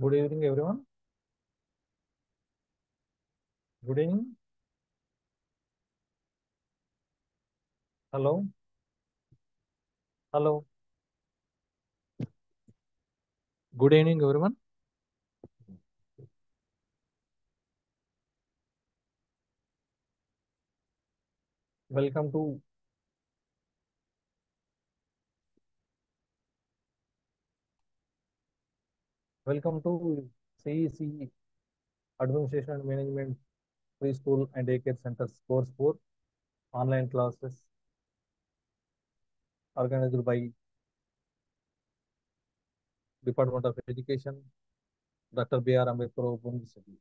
Good evening, everyone. Good evening. Hello. Hello. Good evening, everyone. Welcome to CEC Administration and Management Preschool and Daycare Centers Course 4 online classes organized by Department of Education, Dr. B.R. Ambedkar Open University.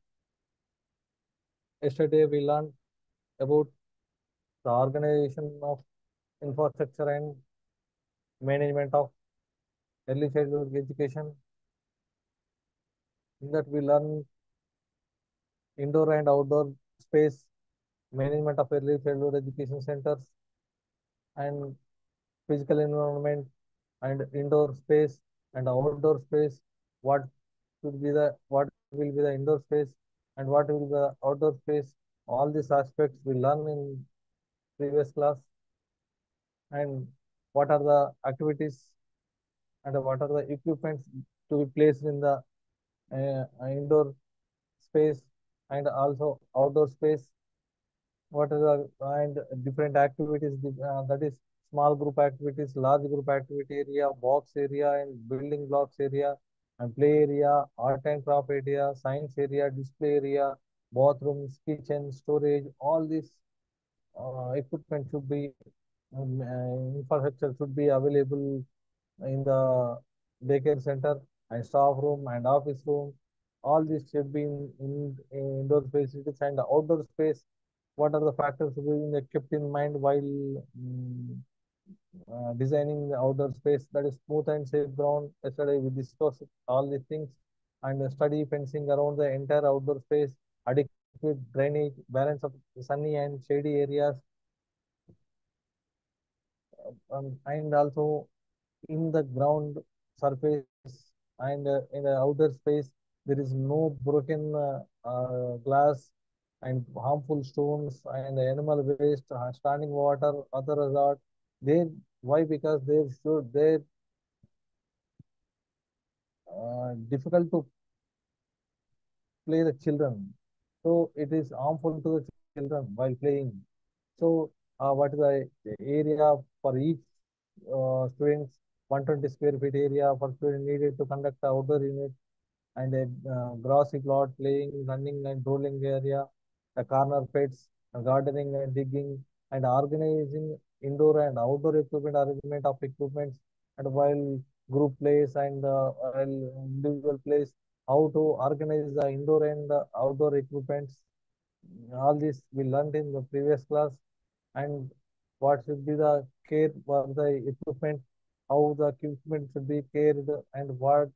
Yesterday, we learned about the organization of infrastructure and management of early childhood education. In that, we learn indoor and outdoor space management of early childhood education centers and physical environment and indoor space and outdoor space. What what will be the indoor space and what will be the outdoor space? All these aspects we learn in previous class, and what are the activities and what are the equipments to be placed in the indoor space and also outdoor space. What are the and different activities, that is small group activities, large group activity area, box area, and building blocks area, and play area, art and craft area, science area, display area, bathrooms, kitchen, storage. All these equipment should be infrastructure should be available in the daycare center and staff room and office room. All these should be in indoor facilities and outdoor space. What are the factors being kept in mind while designing the outdoor space? That is smooth and safe ground. Yesterday we discussed all these things and study fencing around the entire outdoor space, adequate drainage, balance of sunny and shady areas, and also in the ground surface and in the outer space there is no broken glass and harmful stones and animal waste, standing water, other resort. They why? Because they're difficult to play the children. So it is harmful to the children while playing. So what is the area for each students? 120 square feet area for student needed to conduct the outdoor unit and a grassy plot, playing, running and rolling area, the corner pets, gardening and digging, and organizing indoor and outdoor equipment, arrangement of equipments, and while group plays and while individual plays, how to organize the indoor and outdoor equipments. All this we learned in the previous class, and what should be the care for the equipment, how the equipment should be cared, and what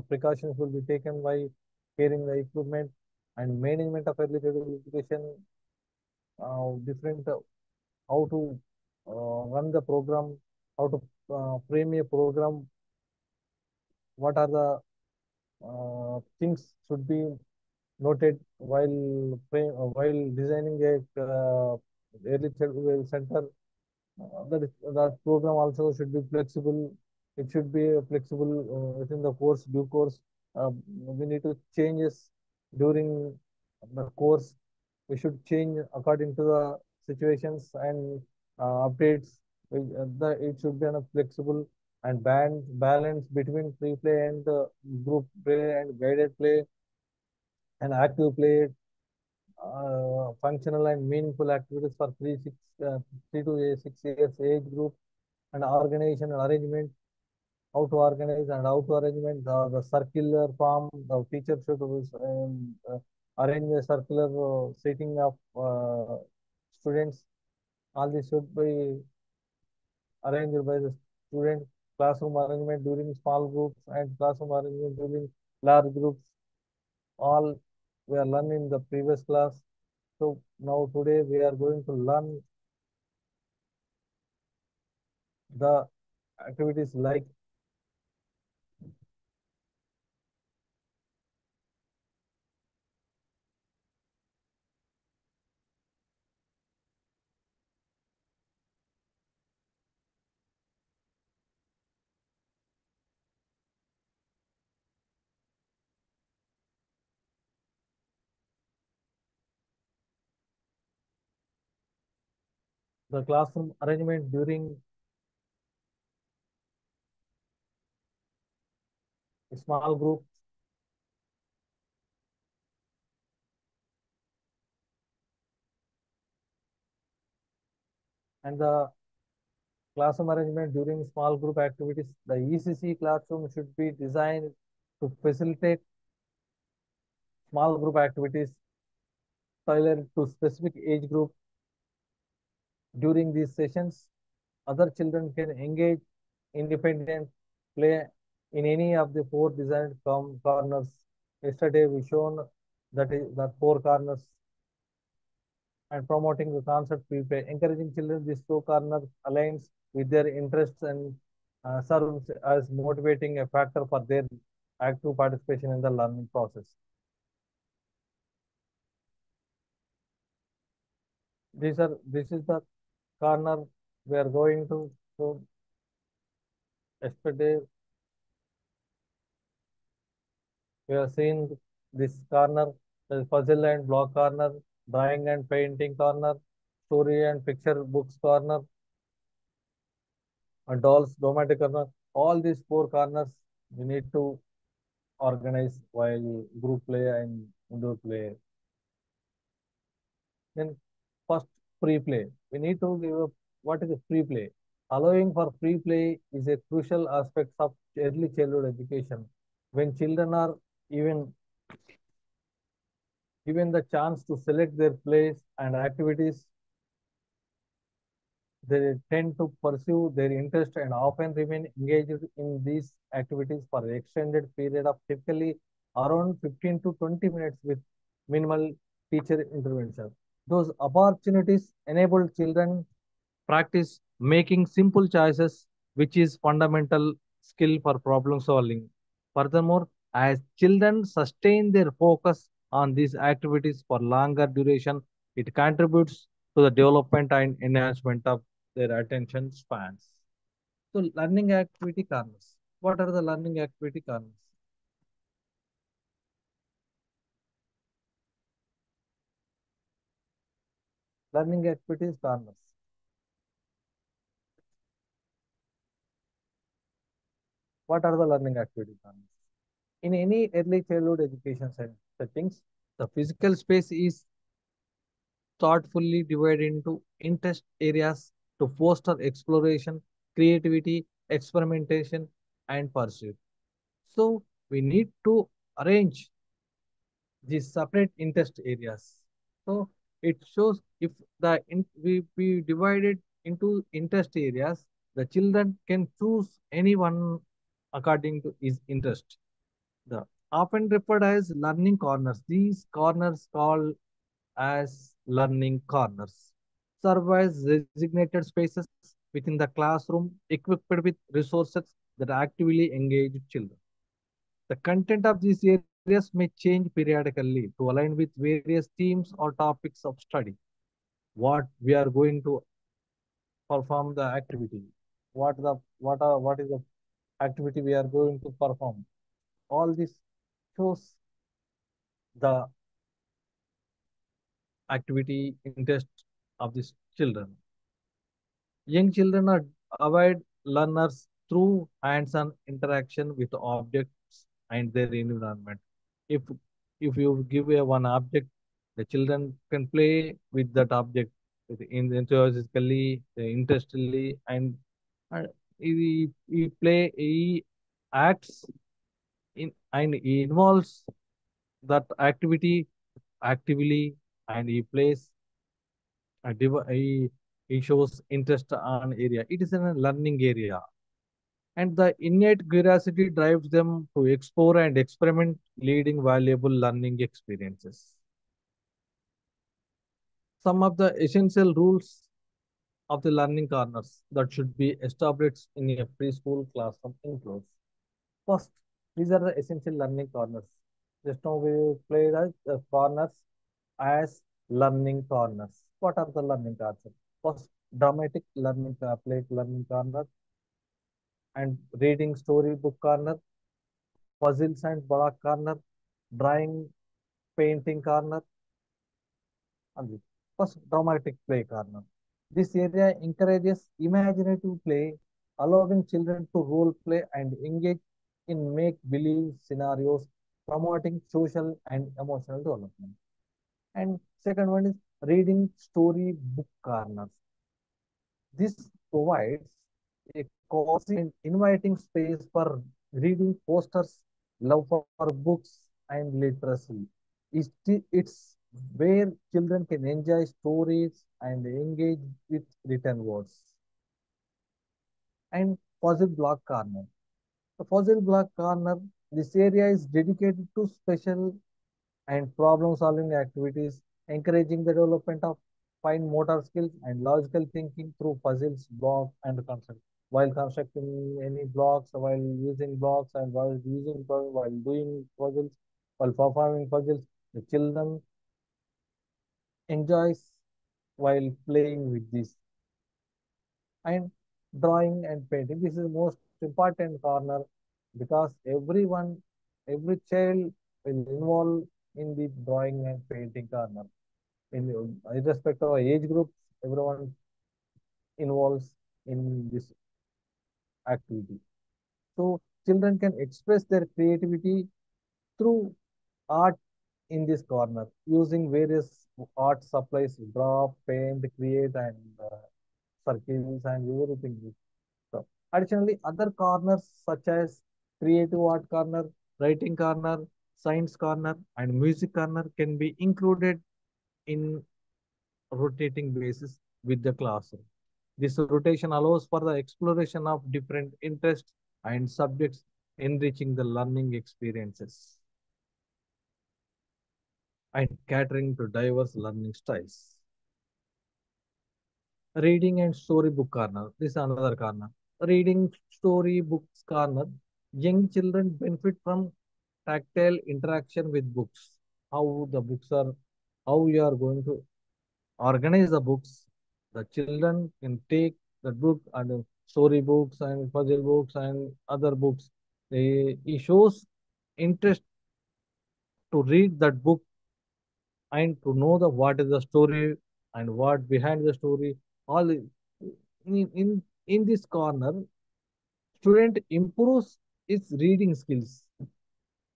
precautions will be taken by caring the equipment, and management of early childhood education, different how to run the program, how to frame a program, what are the things should be noted while designing a early childhood center. That program also should be flexible. It should be flexible within the course, due course. We need to changes during the course. We should change according to the situations and updates. It should be on a flexible and balance between free play and group play and guided play and active play, functional and meaningful activities for 3 to 6 years age group, and organization and arrangement, how to organize and how to arrangement the circular form. The teacher should arrange a circular seating of students. All this should be arranged by the student. Classroom arrangement during small groups and classroom arrangement during large groups. All we are learning in the previous class. So now today we are going to learn the activities like The classroom arrangement during small group and the classroom arrangement during small group activities. The ECC classroom should be designed to facilitate small group activities tailored to specific age group. During these sessions, other children can engage independent play in any of the four designed corners. Yesterday we shown that is that four corners and promoting the concept we play, encouraging children these two corners aligns with their interests and serves as motivating a factor for their active participation in the learning process. This is the corner we are going to. So yesterday we have seen this corner, the puzzle and block corner, drawing and painting corner, story and picture books corner, and dolls, dramatic corner. All these four corners we need to organize while group play and indoor play. Then first free play. We need to give up what is a free play. Allowing for free play is a crucial aspect of early childhood education. When children are even given the chance to select their plays and activities, they tend to pursue their interest and often remain engaged in these activities for an extended period of typically around 15 to 20 minutes with minimal teacher intervention. Those opportunities enable children practice making simple choices, which is fundamental skill for problem solving. Furthermore, as children sustain their focus on these activities for longer duration, it contributes to the development and enhancement of their attention spans. So, learning activity corners. What are the learning activity corners? Learning activities corners. What are the learning activity corners? In any early childhood education settings, the physical space is thoughtfully divided into interest areas to foster exploration, creativity, experimentation, and pursuit. So we need to arrange these separate interest areas. So it shows if we divide it into interest areas, the children can choose any one according to his interest. The often referred as learning corners. These corners called as learning corners serve as designated spaces within the classroom equipped with resources that actively engage children. The content of these areas may change periodically to align with various themes or topics of study. What we are going to perform the activity, what is the activity we are going to perform. All this shows the activity interest of these children. Young children are avid learners through hands-on interaction with objects and their environment. If if you give a one object, the children can play with that object enthusiastically, interestedly, and he acts in and he involves that activity actively and he plays he shows interest on area. It is in a learning area. And the innate curiosity drives them to explore and experiment, leading valuable learning experiences. Some of the essential rules of the learning corners that should be established in a preschool classroom includes. First, these are the essential learning corners. Just now we played as the corners as learning corners. What are the learning corners? First, dramatic learning play learning corner and reading storybook corner, puzzles and block corner, drawing painting corner, and the first dramatic play corner. This area encourages imaginative play, allowing children to role play and engage in make-believe scenarios, promoting social and emotional development. And second one is reading story book corners. This provides a cozy and inviting space for reading posters, love for books, and literacy. It's where children can enjoy stories and engage with written words. And puzzle block corner. The puzzle block corner, this area is dedicated to special and problem-solving activities, encouraging the development of fine motor skills and logical thinking through puzzles, block, and construct. While constructing any blocks, while using blocks, and while doing puzzles, while performing puzzles, the children enjoys while playing with this. And drawing and painting. This is the most important corner because every child will involve in the drawing and painting corner. Irrespective of age groups, everyone involves in this activity. So children can express their creativity through art in this corner using various art supplies, draw, paint, create, and circles and everything. So, additionally, other corners such as creative art corner, writing corner, science corner, and music corner can be included in rotating basis with the classroom. This rotation allows for the exploration of different interests and subjects, enriching the learning experiences and catering to diverse learning styles. Reading and storybook corner. This is another corner. Reading storybooks corner. Young children benefit from tactile interaction with books. How the books are, how you are going to organize the books. The children can take the book and story books and puzzle books and other books. It shows interest to read that book and to know the what is the story and what behind the story. All in this corner, student improves its reading skills.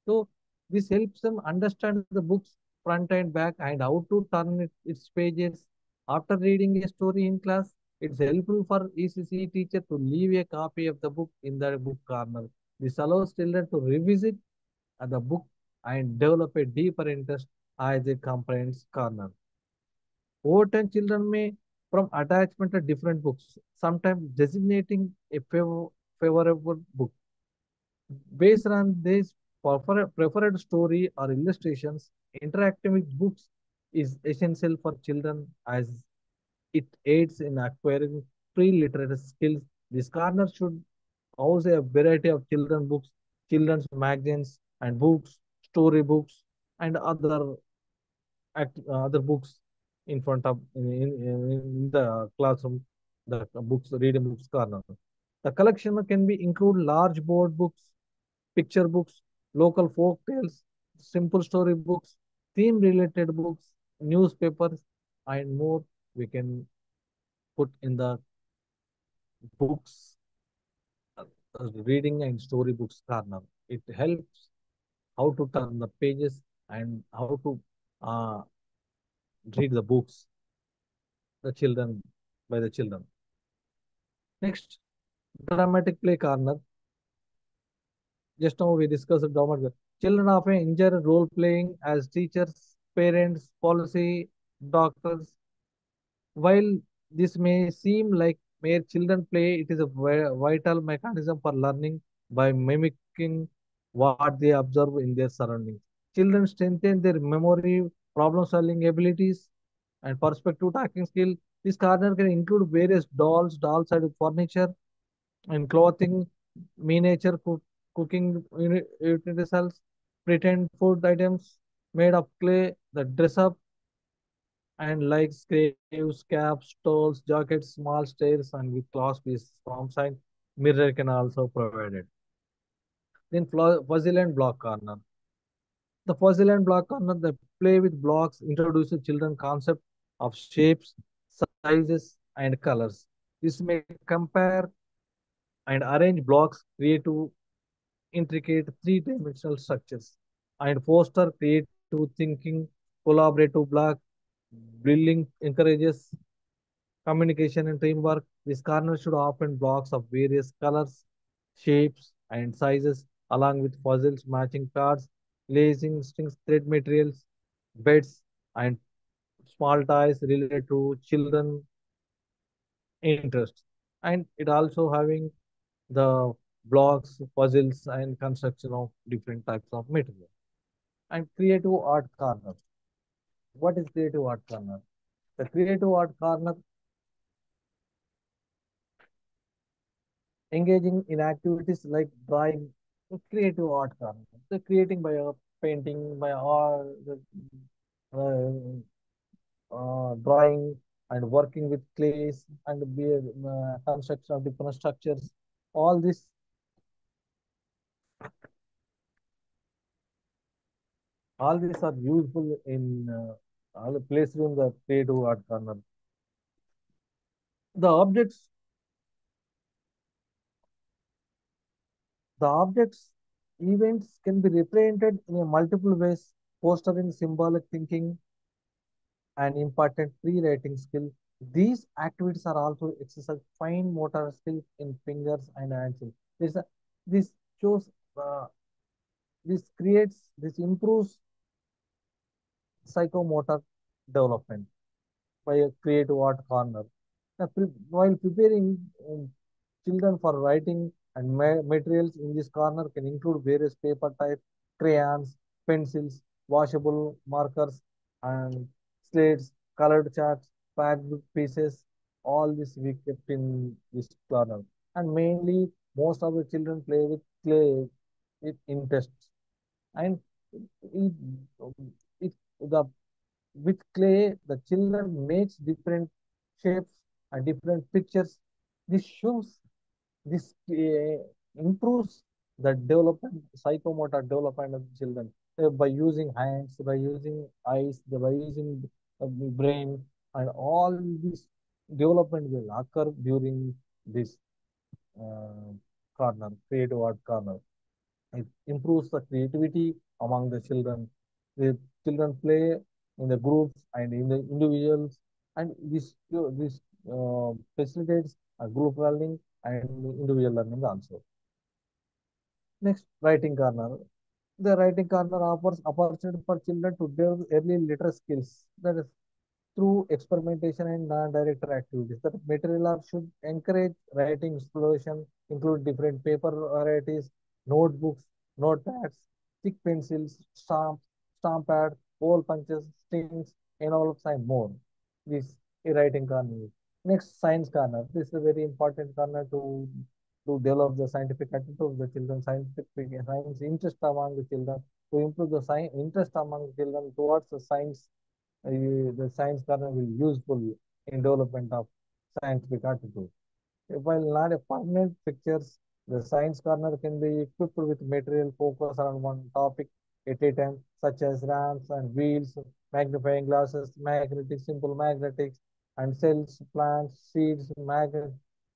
So this helps them understand the book's front and back and how to turn its pages. After reading a story in class, it's helpful for ECC teacher to leave a copy of the book in the book corner. This allows children to revisit the book and develop a deeper interest as it comprehends corner. Over time, children may from attachment to different books, sometimes designating a favorable book. Based on this preferred story or illustrations, interacting with books is essential for children as it aids in acquiring pre-literate skills. This corner should house a variety of children's books, children's magazines and books, story books, and other books in front of in the classroom, the books, reading books corner. The collection can be include large board books, picture books, local folk tales, simple story books, theme related books, newspapers, and more we can put in the books, reading and storybooks corner. It helps how to turn the pages and how to uh, read the books, the children by the children. Next, dramatic play corner. Just now we discussed dramatic. Children often enjoy role playing as teachers, parents, policy, doctors. While this may seem like mere children play, it is a vital mechanism for learning by mimicking what they observe in their surroundings. Children strengthen their memory, problem-solving abilities, and perspective taking skill. This corner can include various dolls-sided furniture, and clothing, miniature cooking utensils, pretend food items made of clay that dress up and like scraves, caps, tolls, jackets, small stairs, and with glass pieces from side. Mirror can also provided. Then puzzle and block corner. The puzzle and block corner, the play with blocks introduces children concept of shapes, sizes, and colors. This may compare and arrange blocks, creative, intricate three-dimensional structures, and foster creative thinking, collaborative block, building encourages communication and teamwork. This corner should open blocks of various colors, shapes, and sizes, along with puzzles, matching cards, lacing strings, thread materials, beds, and small toys related to children interests. And it also having the blocks, puzzles, and construction of different types of material. And creative art corner. What is creative art corner? The creative art corner engaging in activities like drawing, creative art corner. The creating by a painting, by art, drawing, and working with clays and be construction of different structures. All this, all these are useful in all placed in the creative art corner. The objects, the objects events can be represented in a multiple ways, fostering symbolic thinking and important pre-writing skill. These activities are also exercise fine motor skills in fingers and hands. This, this shows, uh, this improves psychomotor development by a creative art corner. While preparing children for writing and materials in this corner can include various paper types, crayons, pencils, washable markers, and slates, colored charts, packed pieces. All this we kept in this corner. And mainly, most of the children play with clay with interests. And it, it, the with clay, the children makes different shapes and different pictures. This shows this improves the development, psychomotor development of children by using hands, by using eyes, by using the brain, and all this development will occur during this uh, corner, creative art corner. It improves the creativity among the children. The children play in the groups and in the individuals, and this facilitates a group learning and individual learning also. Next, writing corner. The writing corner offers opportunity for children to develop early literary skills. That is through experimentation and non-director activities. That material art should encourage writing exploration, include different paper varieties, notebooks, notepads, thick pencils, stamp pad, hole punches, strings, envelopes, and more. This a writing corner. Next, science corner. This is a very important corner to develop the scientific attitude of the children, science interest among the children, to improve the science interest among the children towards the science. The science corner will be useful in development of scientific attitude. While not a permanent pictures, the science corner can be equipped with material focus on one topic at a time, such as ramps and wheels, magnifying glasses, simple magnetics, and cells, plants, seeds,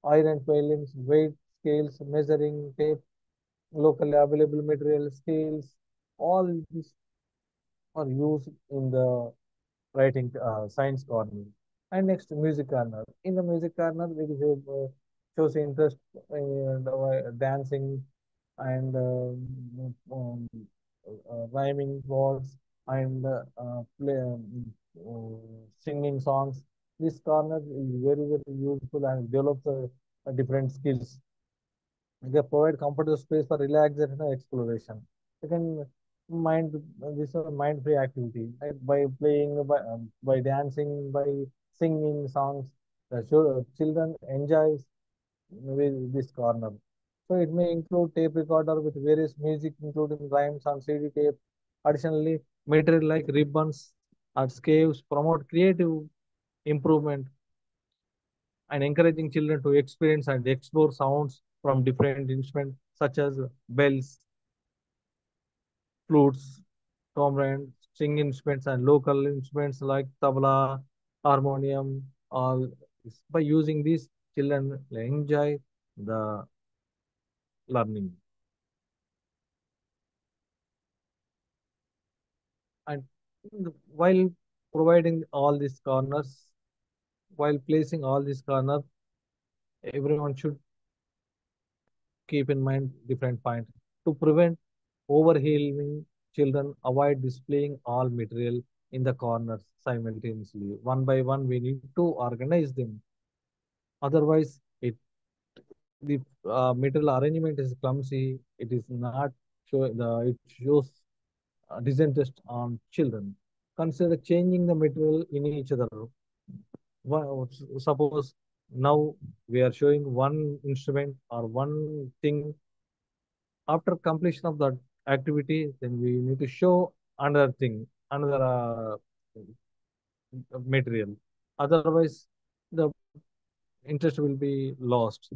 iron filings, weight scales, measuring tape, locally available material scales. All these are used in the writing science corner. And next, music corner. In the music corner, there is a shows interest in dancing and rhyming words and singing songs. This corner is very, very useful and develops different skills. They provide comfortable space for relaxation and exploration. You can mind this is a mind-free activity, right? By playing, by dancing, by singing songs. The children enjoys with this corner. So it may include tape recorder with various music, including rhymes on CD tape. Additionally, material like ribbons or scales promote creative improvement and encouraging children to experience and explore sounds from different instruments such as bells, flutes, tambourine, string instruments, and local instruments like tabla, harmonium, all. By using this, children enjoy the learning. And while providing all these corners, while placing all these corners, everyone should keep in mind different points. To prevent overwhelming, children avoid displaying all material in the corners simultaneously. One by one, we need to organize them. Otherwise, the material arrangement is clumsy. It is not it shows disinterest on children. Consider changing the material in each other. Suppose now we are showing one instrument or one thing. After completion of that activity, then we need to show another thing, another material. Otherwise, the interest will be lost.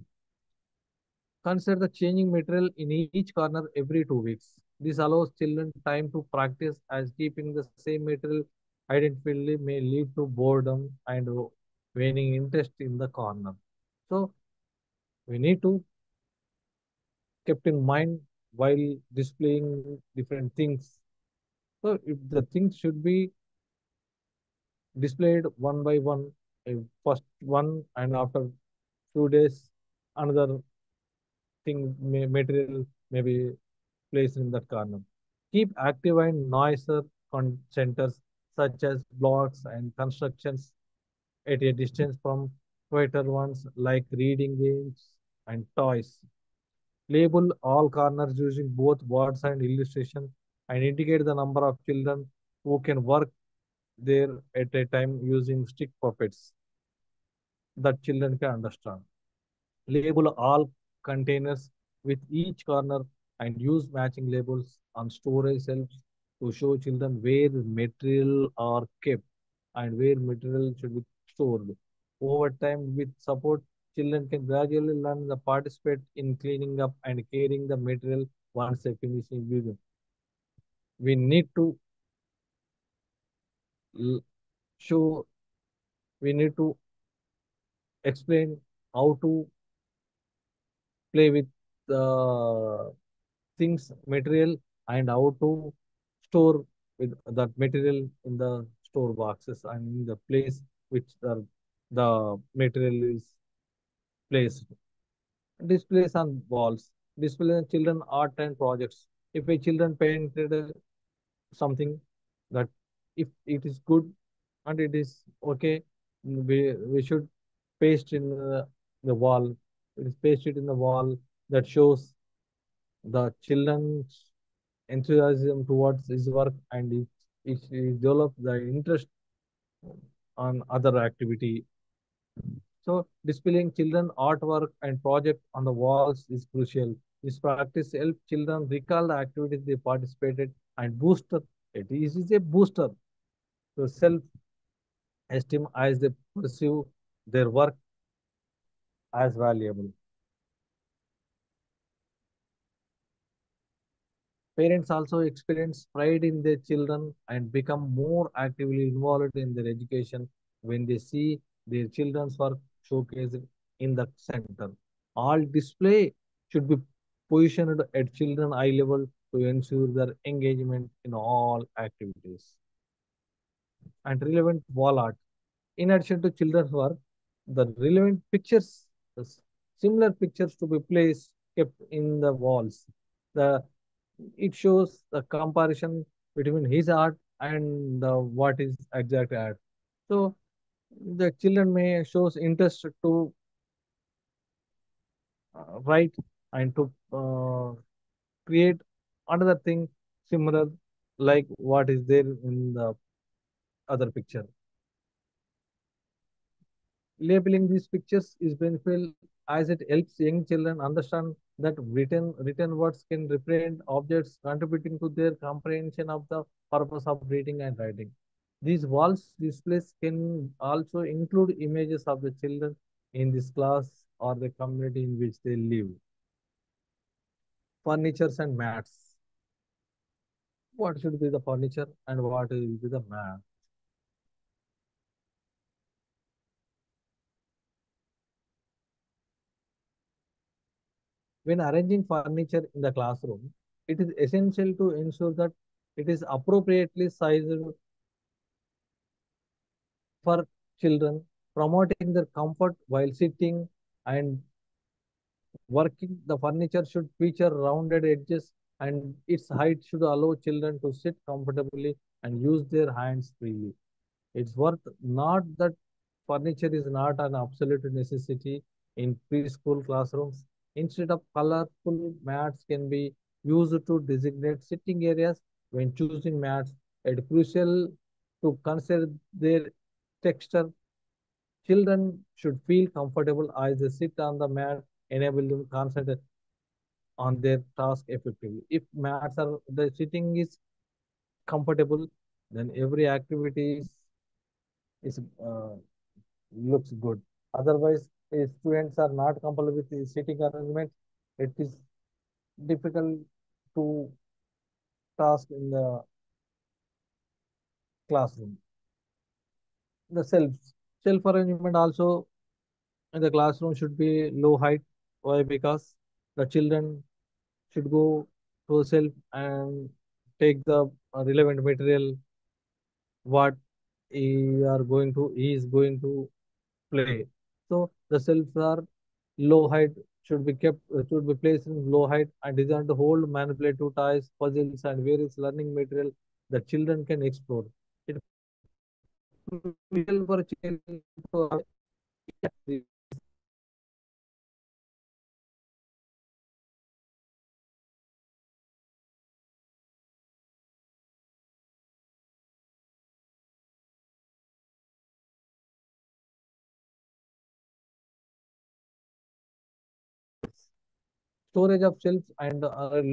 Consider the changing material in each corner every 2 weeks. This allows children time to practice, as keeping the same material identically may lead to boredom and waning interest in the corner. So we need to kept in mind while displaying different things. So if the things should be displayed one by one, first one, and after few days another material may be placed in that corner. Keep active and noisier centers such as blocks and constructions at a distance from quieter ones like reading games and toys. Label all corners using both words and illustration and indicate the number of children who can work there at a time using stick puppets that children can understand. Label all containers with each corner and use matching labels on storage shelves to show children where material are kept and where material should be stored. Over time, with support, children can gradually learn to participate in cleaning up and carrying the material once they finish using. We need to l- show, we need to explain how to play with the things, material, and how to store with that material in the store boxes and in the place which the material is placed. Displays on walls, display on children art and projects. If a children painted something that if it is good and it is okay, we should paste in the wall. It is pasted in the wall that shows the children's enthusiasm towards his work and it develop the interest on other activity. So displaying children artwork and project on the walls is crucial. This practice helps children recall the activities they participated and booster it. This is a booster to self-esteem as they pursue their work as valuable. Parents also experience pride in their children and become more actively involved in their education when they see their children's work showcased in the center. All display should be positioned at children eye level to ensure their engagement in all activities. And relevant wall art. In addition to children's work, the relevant pictures, similar pictures to be placed, kept in the walls. The it shows the comparison between his art and what is exact art. So the children may shows interest to write and to create another thing similar like what is there in the other picture. Labeling these pictures is beneficial as it helps young children understand that written words can represent objects contributing to their comprehension of the purpose of reading and writing. These walls displays can also include images of the children in this class or the community in which they live. Furnitures and mats. What should be the furniture and what will be the mat? When arranging furniture in the classroom, it is essential to ensure that it is appropriately sized for children, promoting their comfort while sitting and working. The furniture should feature rounded edges and its height should allow children to sit comfortably and use their hands freely. It's worth not that furniture is not an absolute necessity in preschool classrooms. Instead of colorful mats can be used to designate sitting areas. When choosing mats, it's crucial to consider their texture. Children should feel comfortable as they sit on the mat, enable them to concentrate on their task effectively. If mats are the sitting is comfortable, then every activity is looks good. Otherwise, if students are not comfortable with the sitting arrangement, it is difficult to task in the classroom. The self arrangement also in the classroom should be low height. Why? Because the children should go to self and take the relevant material what he is going to play. So the shelves are low height should be placed in low height and designed to hold manipulative toys, puzzles, and various learning material that children can explore. It is crucial for children to have storage of shelves and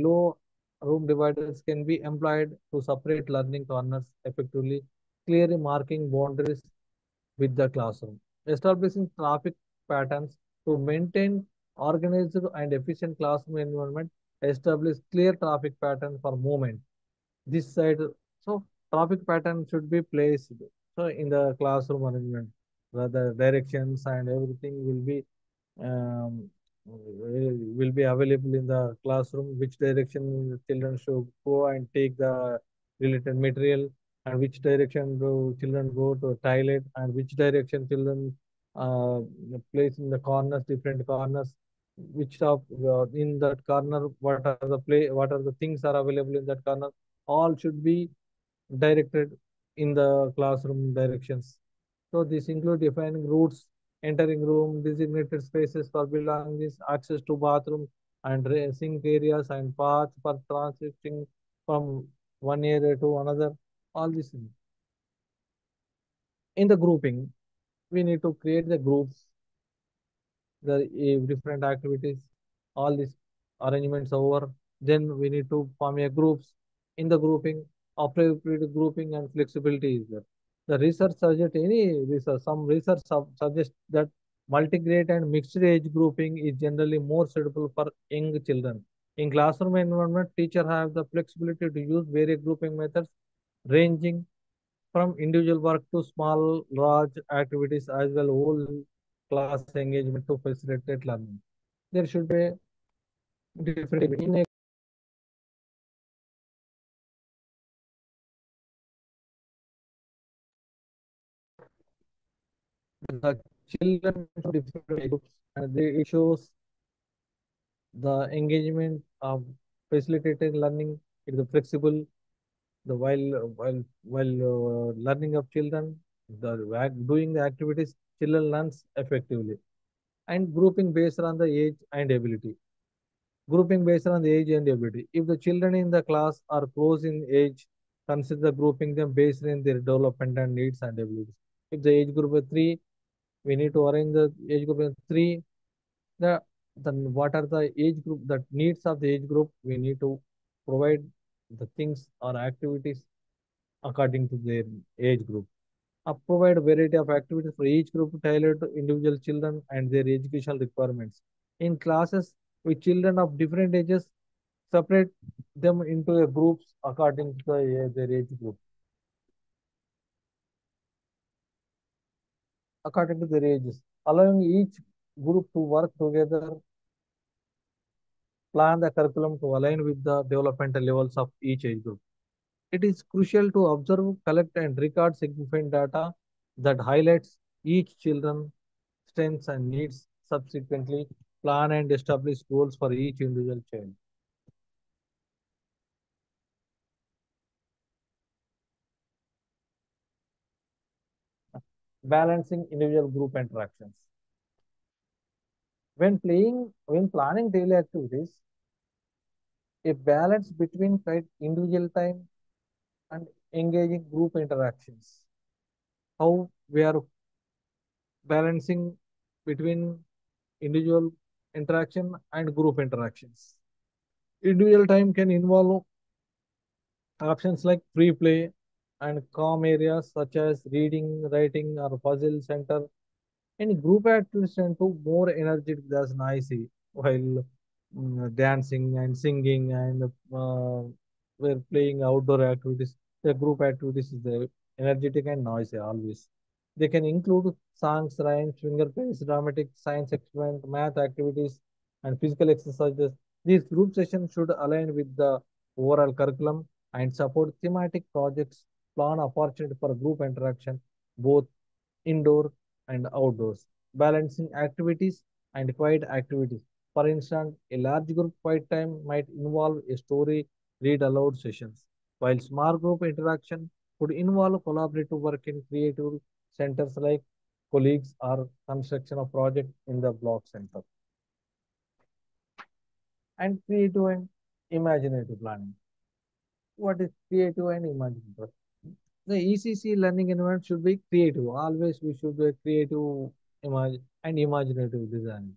low room dividers can be employed to separate learning corners effectively, clearly marking boundaries with the classroom. Establishing traffic patterns to maintain organized and efficient classroom environment, establish clear traffic pattern for movement. This side, so traffic pattern should be placed so in the classroom arrangement. The directions and everything um, will be available in the classroom, which direction the children should go and take the related material, and which direction do children go to toilet, and which direction children uh, place in the corners, different corners, which of in that corner, what are the things are available in that corner, all should be directed in the classroom directions. So this include defining routes, entering room, designated spaces for belongings, access to bathroom and sink areas and paths for transiting from one area to another. All these things. In the grouping, we need to create the groups, the different activities, all these arrangements over. Then we need to form a groups. In the grouping, appropriate grouping and flexibility is there. The research suggests some research suggests that multigrade and mixed age grouping is generally more suitable for young children. In classroom environment, teachers have the flexibility to use various grouping methods ranging from individual work to small, large activities as well whole class engagement to facilitate learning. There should be different in the children from different age groups and it shows the engagement of facilitated learning. It is flexible. The while learning of children, doing the activities, children learns effectively. And grouping based on the age and ability. Grouping based on the age and ability. If the children in the class are close in age, consider grouping them based on their development and needs and abilities. If the age group is three, we need to arrange the age group in three. The then what are the age group that needs of the age group? We need to provide the things or activities according to their age group. Provide a variety of activities for each group tailored to individual children and their educational requirements. In classes with children of different ages, separate them into a groups according to their age group, according to their ages, allowing each group to work together Plan the curriculum to align with the developmental levels of each age group. It is crucial to observe, collect, and record significant data that highlights each children's strengths and needs. Subsequently, plan and establish goals for each individual child. Balancing individual group interactions. When planning daily activities, a balance between individual time and engaging group interactions. How we are balancing between individual interaction and group interactions. Individual time can involve options like free play and calm areas such as reading, writing, or puzzle center. And group activities tend to more energetic than noisy, while dancing and singing and we're playing outdoor activities. The group activities is the energetic and noisy always. They can include songs, rhymes, finger plays, dramatic, science experiment, math activities, and physical exercises. These group sessions should align with the overall curriculum and support thematic projects, plan opportunity for group interaction, both indoor and outdoors, balancing activities and quiet activities. For instance, a large group quiet time might involve a story read aloud sessions, while small group interaction could involve collaborative work in creative centers like colleagues or construction of project in the block center. And creative and imaginative planning. What is creative and imaginative? The ECC learning environment should be creative. Always we should be creative and imaginative design.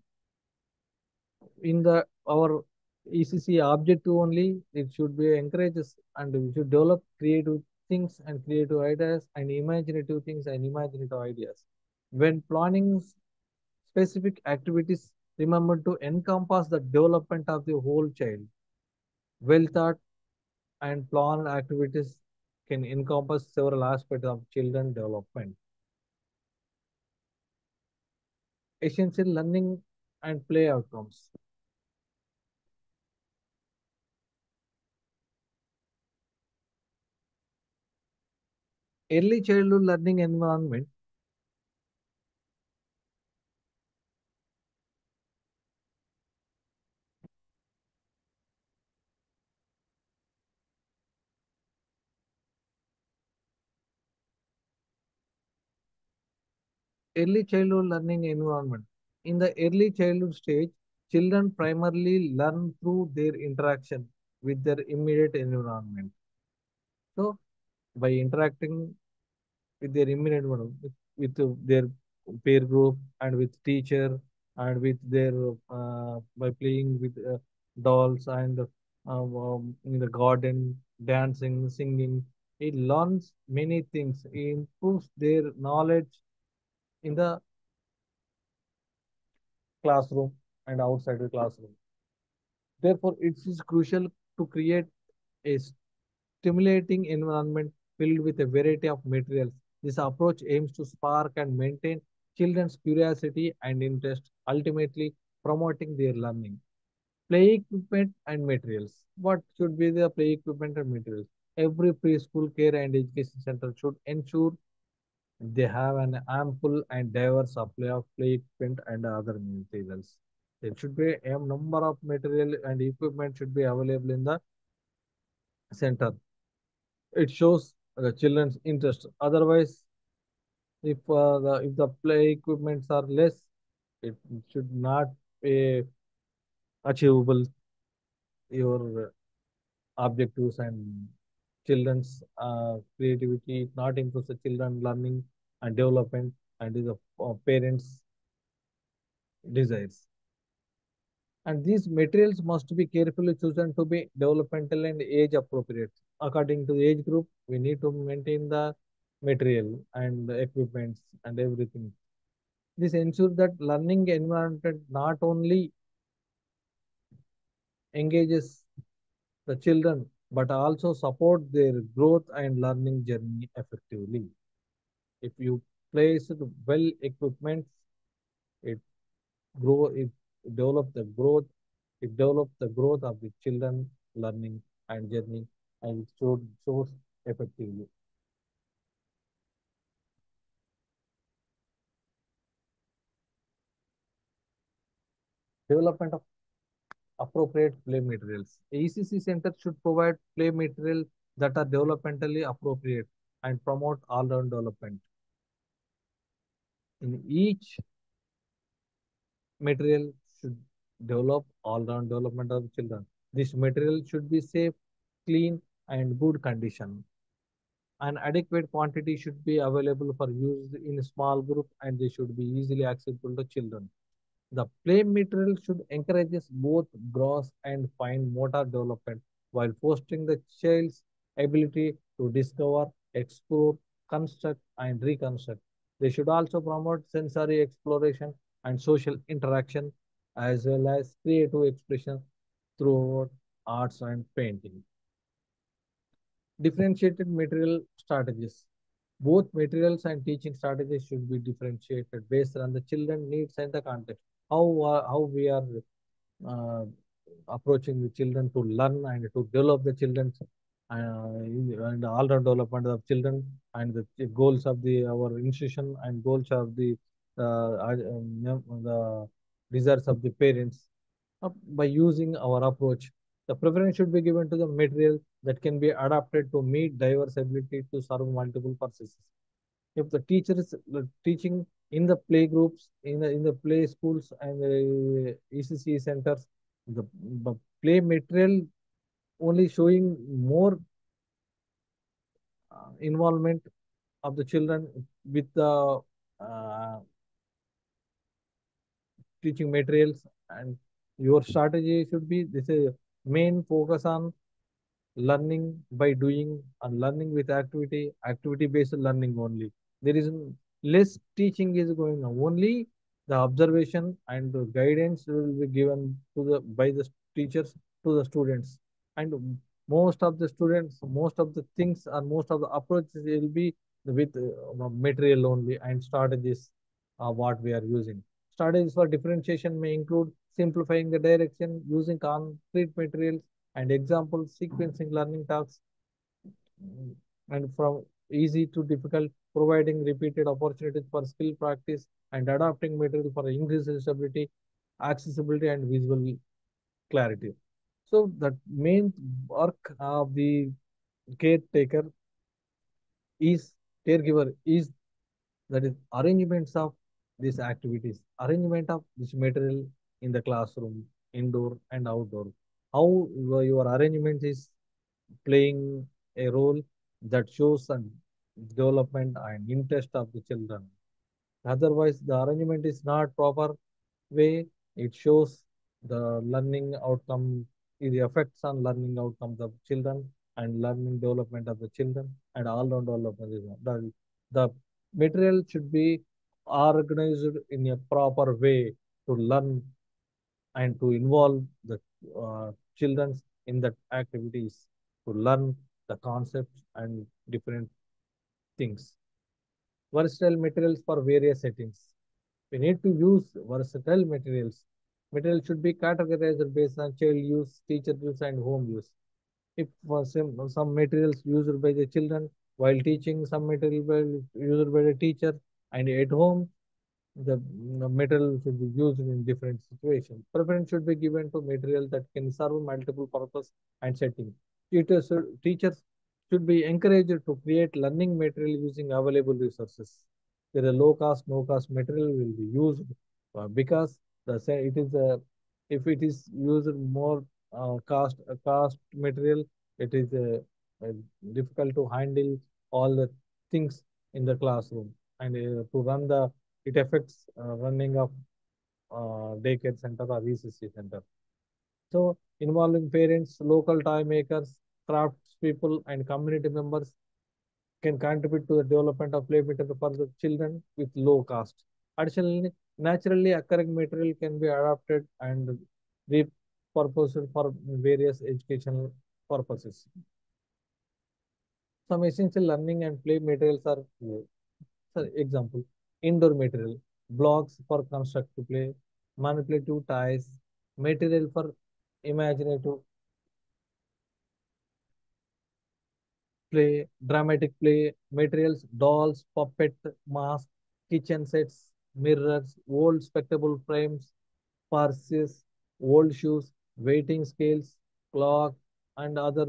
In the our ECC objective only, it should be encourages and we should develop creative things and creative ideas and imaginative things and imaginative ideas. When planning specific activities, remember to encompass the development of the whole child. Well thought and planned activities can encompass several aspects of children development. Essential learning and play outcomes. Early childhood learning environment. Early childhood learning environment. In the early childhood stage, children primarily learn through their interaction with their immediate environment. So, by interacting with their immediate environment, with their peer group and with teacher and with their by playing with dolls and in the garden, dancing, singing, it learns many things. It improves their knowledge in the classroom and outside the classroom. Therefore, it is crucial to create a stimulating environment filled with a variety of materials. This approach aims to spark and maintain children's curiosity and interest, ultimately promoting their learning. Play equipment and materials. What should be the play equipment and materials? Every preschool care and education center should ensure they have an ample and diverse supply of play equipment and other materials. There should be a number of material and equipment should be available in the center. It shows the children's interest. Otherwise, if the play equipments are less, it should not be achievable your objectives and children's creativity. It not improves the children learning and development and is a parents' desires. And these materials must be carefully chosen to be developmental and age appropriate. According to the age group, we need to maintain the material and the equipments and everything. This ensures that learning environment not only engages the children but also support their growth and learning journey effectively. If you place well equipment, it it develop the growth It develops the growth of the children learning and journey and it shows effectively. Development of appropriate play materials. ECC center should provide play material that are developmentally appropriate and promote all-round development. In each material should develop all-round development of children. This material should be safe, clean, and good condition. An adequate quantity should be available for use in a small group and they should be easily accessible to children. The play material should encourage both gross and fine motor development while fostering the child's ability to discover, explore, construct, and reconstruct. They should also promote sensory exploration and social interaction as well as creative expression through arts and painting. Differentiated material strategies. Both materials and teaching strategies should be differentiated based on the children needs and the context. How we are uh, approaching the children to learn and to develop the children and all-round development of children and the goals of the our institution and goals of the desires of the parents by using our approach. The preference should be given to the material that can be adapted to meet diverse ability to serve multiple purposes. If the teacher is teaching in the play groups, in the play schools and the ECC centers, the play material only showing more involvement of the children with the uh, teaching materials and your strategy should be this is main focus on learning by doing and learning with activity, activity based learning only. There is less teaching is going on. Only the observation and the guidance will be given to the by the teachers to the students. And most of the students, most of the things and most of the approaches will be with material only and strategies what we are using. Strategies for differentiation may include simplifying the direction, using concrete materials and example sequencing learning tasks and from easy to difficult, providing repeated opportunities for skill practice and adapting material for increased stability, accessibility, and visual clarity. So the main work of the caretaker is caregiver is that is arrangements of these activities, arrangement of this material in the classroom, indoor and outdoor. How your arrangement is playing a role that shows the development and interest of the children. Otherwise, the arrangement is not proper way. It shows the learning outcome, the effects on learning outcomes of children and learning development of the children and all-round development. The material should be organized in a proper way to learn and to involve the children in the activities to learn the concepts and different things. Versatile materials for various settings. We need to use versatile materials. Materials should be categorized based on child use, teacher use, and home use. If some materials used by the children while teaching, some material used by the teacher, and at home, the material should be used in different situations. Preference should be given to material that can serve multiple purpose and setting. Teachers should be encouraged to create learning material using available resources. There are low cost, no cost material will be used because it is if it is used more cost material, it is difficult to handle all the things in the classroom and to run the it affects running of daycare center or ECC center. So involving parents, local toy makers, crafts people, and community members can contribute to the development of play material for the children with low cost. Additionally, naturally occurring material can be adapted and repurposed for various educational purposes. Some essential learning and play materials are for example, indoor material, blocks for constructive play, manipulative ties, material for imaginative play, dramatic play, materials, dolls, puppet, mask, kitchen sets, mirrors, old spectacle frames, purses, old shoes, weighting scales, clock, and other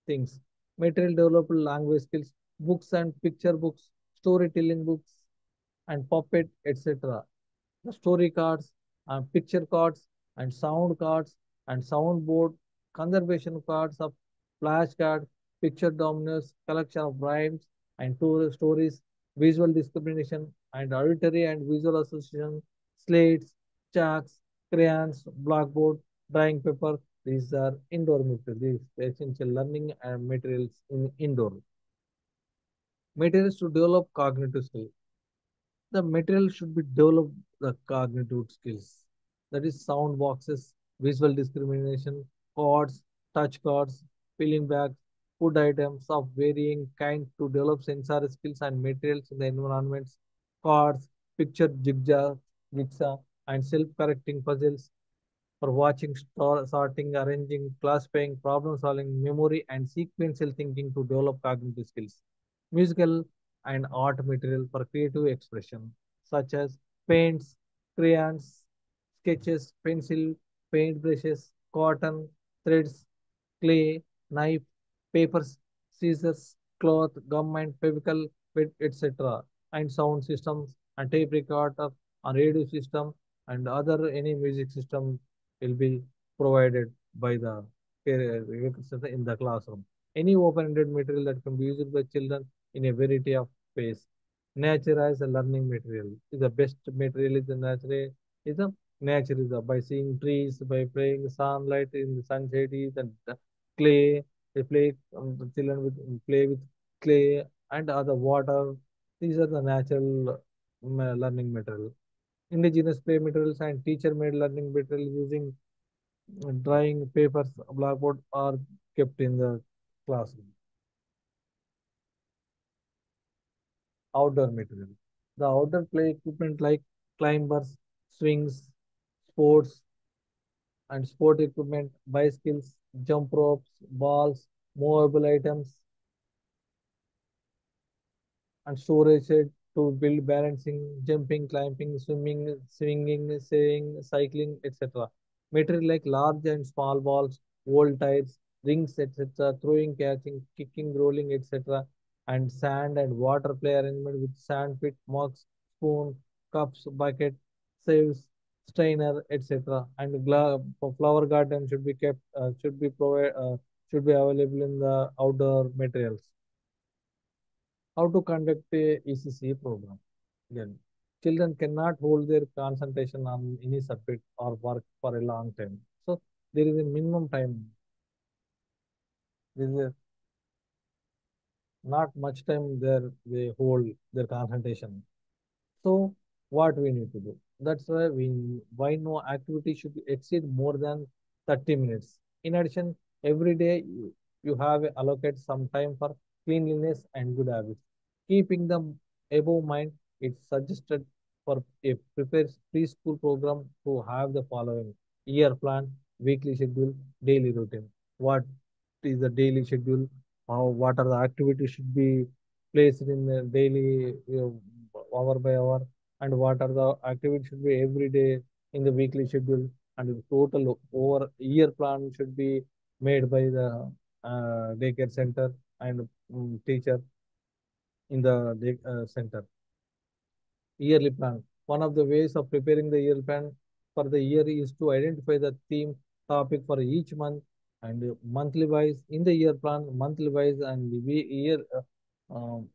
things. Material developed language skills, books and picture books, storytelling books, and puppet, etc. The story cards and picture cards and sound cards and soundboard, conservation cards of flashcards, picture dominoes, collection of rhymes and stories, visual discrimination and auditory and visual association, slates, chalks, crayons, blackboard, drawing paper. These are indoor materials, these essential learning and materials in indoor. Materials to develop cognitive skills. The material should be developed the cognitive skills. That is sound boxes, visual discrimination, cards, touch cards, filling bags, food items of varying kind to develop sensory skills and materials in the environments, cards, picture jigsaw, and self-correcting puzzles, for watching, sorting, arranging, classifying, problem solving, memory, and sequential thinking to develop cognitive skills. Musical and art material for creative expression, such as paints, crayons, sketches, pencil, paint brushes, cotton, threads, clay, knife, papers, scissors, cloth, gum and chemical, etc. And sound systems and tape recorder and radio system and other any music system will be provided by the in the classroom. Any open-ended material that can be used by children in a variety of ways. Nature as a learning material is the best material is the nature is the nature is the by seeing trees, by playing sunlight in the sunshade is and clay. They play the children with play with clay and other water. These are the natural learning material. Indigenous play materials and teacher-made learning material using drawing papers, blackboard are kept in the classroom. Outdoor material. The outdoor play equipment like climbers, swings, sports and sport equipment, bicycles, jump ropes, balls, movable items, and storage shed to build balancing, jumping, climbing, swimming, swinging, sailing, cycling, etc. Material like large and small balls, old tires, rings, etc., throwing, catching, kicking, rolling, etc., and sand and water play arrangement with sand pit, mugs, spoon, cups, bucket, sieves, strainer, etc. And flower garden should be kept, should be available in the outdoor materials. How to conduct a ECC program. Again, children cannot hold their concentration on any subject or work for a long time. So there is a minimum time. There is a, not much time there they hold their concentration. So what we need to do? That's why no activity should exceed more than 30 minutes. In addition, every day you have allocate some time for cleanliness and good habits. Keeping them above mind, it's suggested for a prepared preschool program to have the following year plan, weekly schedule, daily routine. What is the daily schedule? How what are the activities should be placed in the daily hour by hour, and what are the activities should be every day in the weekly schedule, and the total over year plan should be made by the daycare center and teacher in the center. Yearly plan. One of the ways of preparing the year plan for the year is to identify the theme topic for each month and monthly wise in the year plan, monthly wise and year um,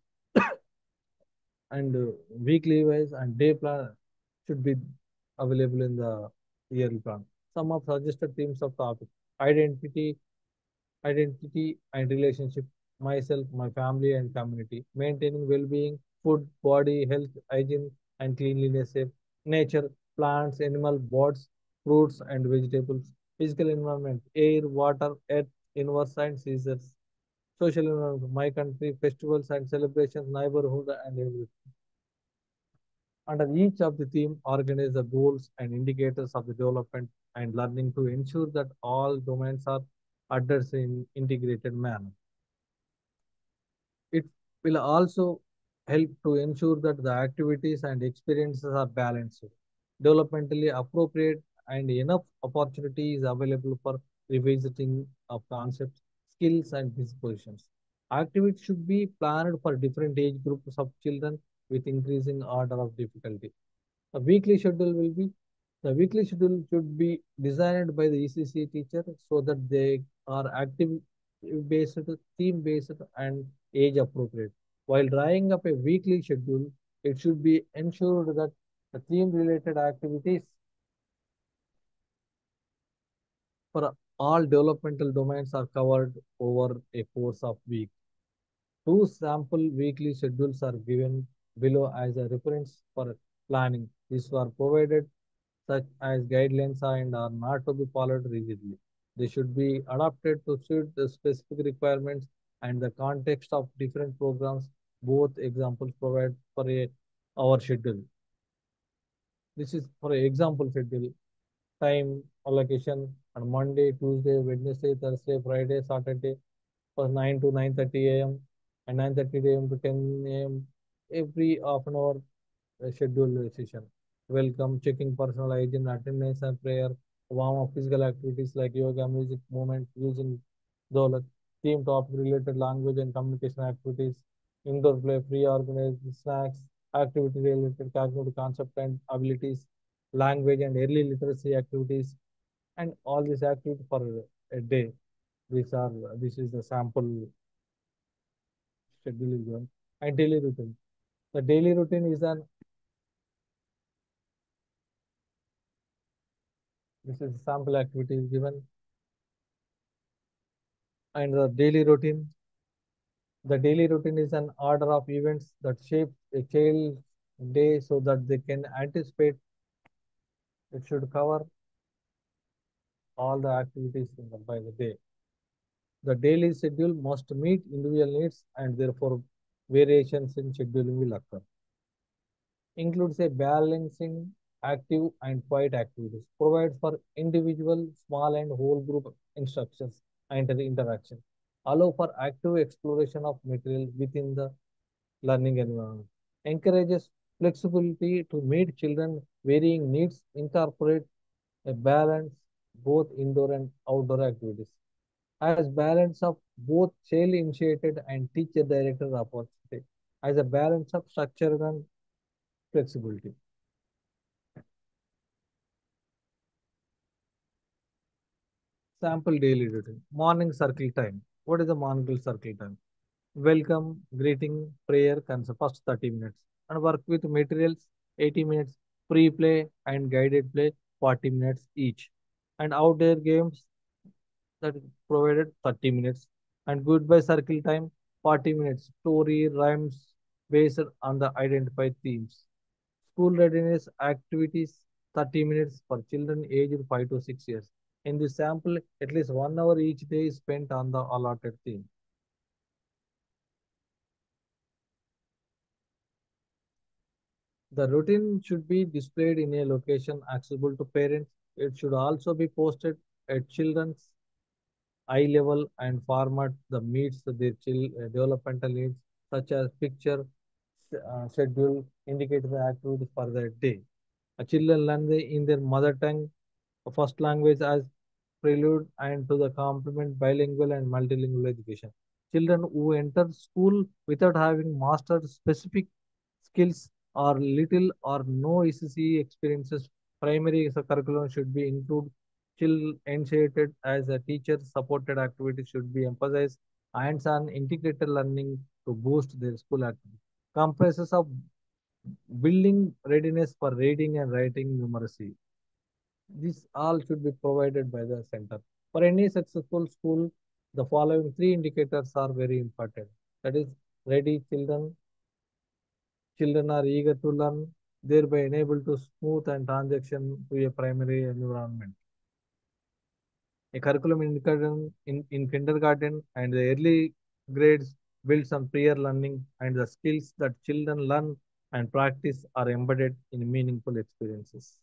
and weekly wise and day plan should be available in the yearly plan. Some of suggested themes of topic: identity, identity and relationship, myself, my family and community, maintaining well-being, food, body, health, hygiene and cleanliness, nature, plants, animal, birds, fruits and vegetables, physical environment, air, water, earth, universe and seasons, social environment, my country, festivals and celebrations, neighborhood and everything. Under each of the theme, organize the goals and indicators of the development and learning to ensure that all domains are addressed in integrated manner. It will also help to ensure that the activities and experiences are balanced, developmentally appropriate, and enough opportunity is available for revisiting of concepts, skills, and dispositions. Activities should be planned for different age groups of children with increasing order of difficulty. A weekly schedule will be the weekly schedule should be designed by the ECC teacher so that they are active based, theme based, and age appropriate. While drawing up a weekly schedule, it should be ensured that the theme related activities for all developmental domains are covered over a course of week. Two sample weekly schedules are given below as a reference for planning. These were provided such as guidelines are and are not to be followed rigidly. They should be adapted to suit the specific requirements and the context of different programs. Both examples provide for our schedule. This is for example schedule. Time allocation on Monday, Tuesday, Wednesday, Thursday, Friday, Saturday for 9 to 9:30 a.m. and 9:30 a.m. to 10 a.m. every half an hour scheduled session. Welcome, checking personal hygiene, attendance and prayer, warm-up physical activities like yoga, music, movement, using Dolat, theme topic related language and communication activities, indoor play, pre-organized snacks, activity related cognitive concept and abilities, language and early literacy activities, and all these activities for a day. This is the sample schedule is given. And daily routine. The daily routine is an this is sample activity is given and the daily routine. The daily routine is an order of events that shape a child's day so that they can anticipate. It should cover all the activities by the day. The daily schedule must meet individual needs and therefore variations in scheduling will occur. Includes a balancing active and quiet activities. Provides for individual, small and whole group instructions and interaction. Allow for active exploration of material within the learning environment. Encourages flexibility to meet children varying needs, incorporate a balance both indoor and outdoor activities. As balance of both child initiated and teacher directed opportunity. As a balance of structure and flexibility. Sample daily routine. Morning circle time. What is the morning circle time? Welcome, greeting, prayer, concept, first 30 minutes. And work with materials, 80 minutes. Pre-play and guided play, 40 minutes each. And outdoor games that is provided 30 minutes. And goodbye circle time, 40 minutes. Story, rhymes based on the identified themes. School readiness activities, 30 minutes for children aged 5 to 6 years. In this sample, at least 1 hour each day is spent on the allotted theme. The routine should be displayed in a location accessible to parents. It should also be posted at children's eye level and format that meets their developmental needs, such as picture, schedule, indicate the activities for the day. Children learn in their mother tongue, first language as prelude and to the complement bilingual and multilingual education. Children who enter school without having mastered specific skills or little or no ECC experiences, primary curriculum should be included. Child initiated as a teacher supported activity should be emphasized. Hands-on integrated learning to boost their school activity. Comprises of building readiness for reading and writing numeracy. This all should be provided by the center. For any successful school, the following three indicators are very important. That is, ready children. Children are eager to learn, thereby enable to smooth and transition to a primary environment. A curriculum in kindergarten and the early grades builds on prior learning and the skills that children learn and practice are embedded in meaningful experiences.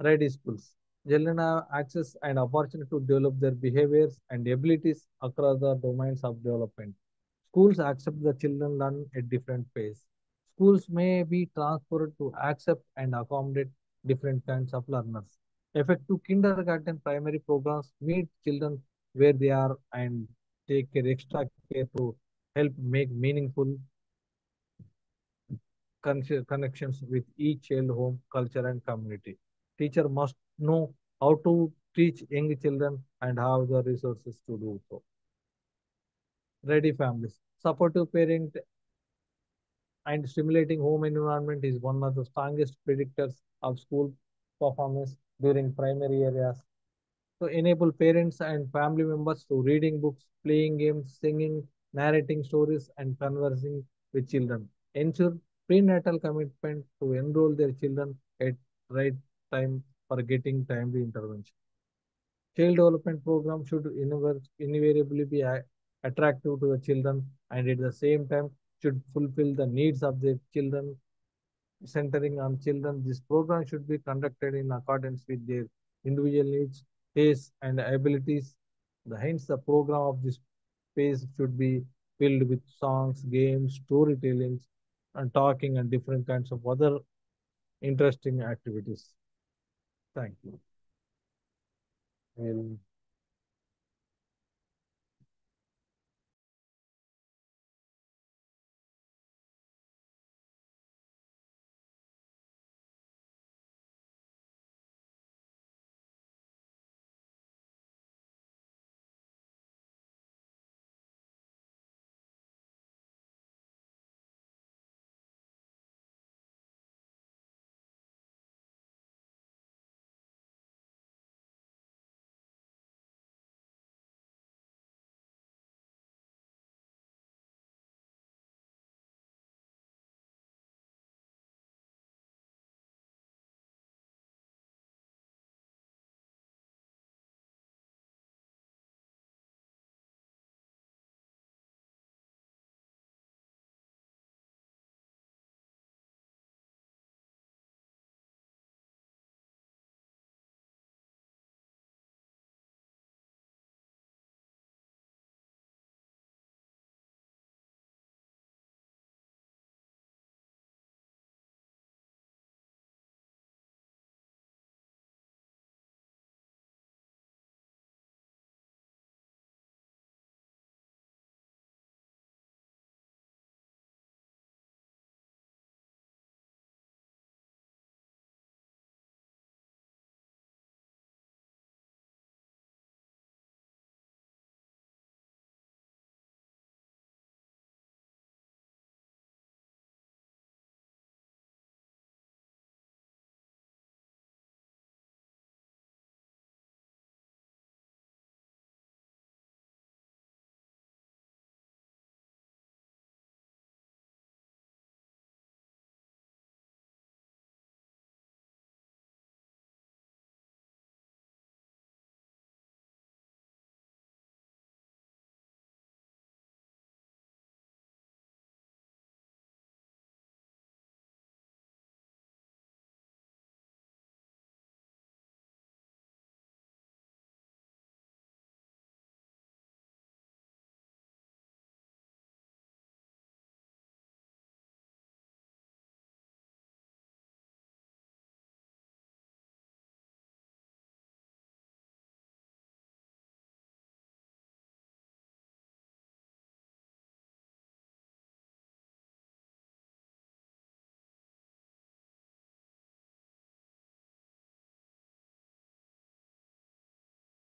Ready schools. Children have access and opportunity to develop their behaviors and abilities across the domains of development. Schools accept the children learn at different pace. Schools may be transferred to accept and accommodate different kinds of learners. Effective kindergarten primary programs meet children where they are and take care extra care to help make meaningful connections with each child home, culture, and community. Teacher must know how to teach young children and have the resources to do so. Ready families. Supportive parent and stimulating home environment is one of the strongest predictors of school performance during primary areas. So enable parents and family members to reading books, playing games, singing, narrating stories, and conversing with children. Ensure prenatal commitment to enroll their children at right time for getting timely intervention. Child development program should invariably be attractive to the children and at the same time should fulfill the needs of the children. Centering on children, this program should be conducted in accordance with their individual needs, tastes, and abilities. Hence, the program of this phase should be filled with songs, games, storytellings, and talking, and different kinds of other interesting activities. Thank you. Well,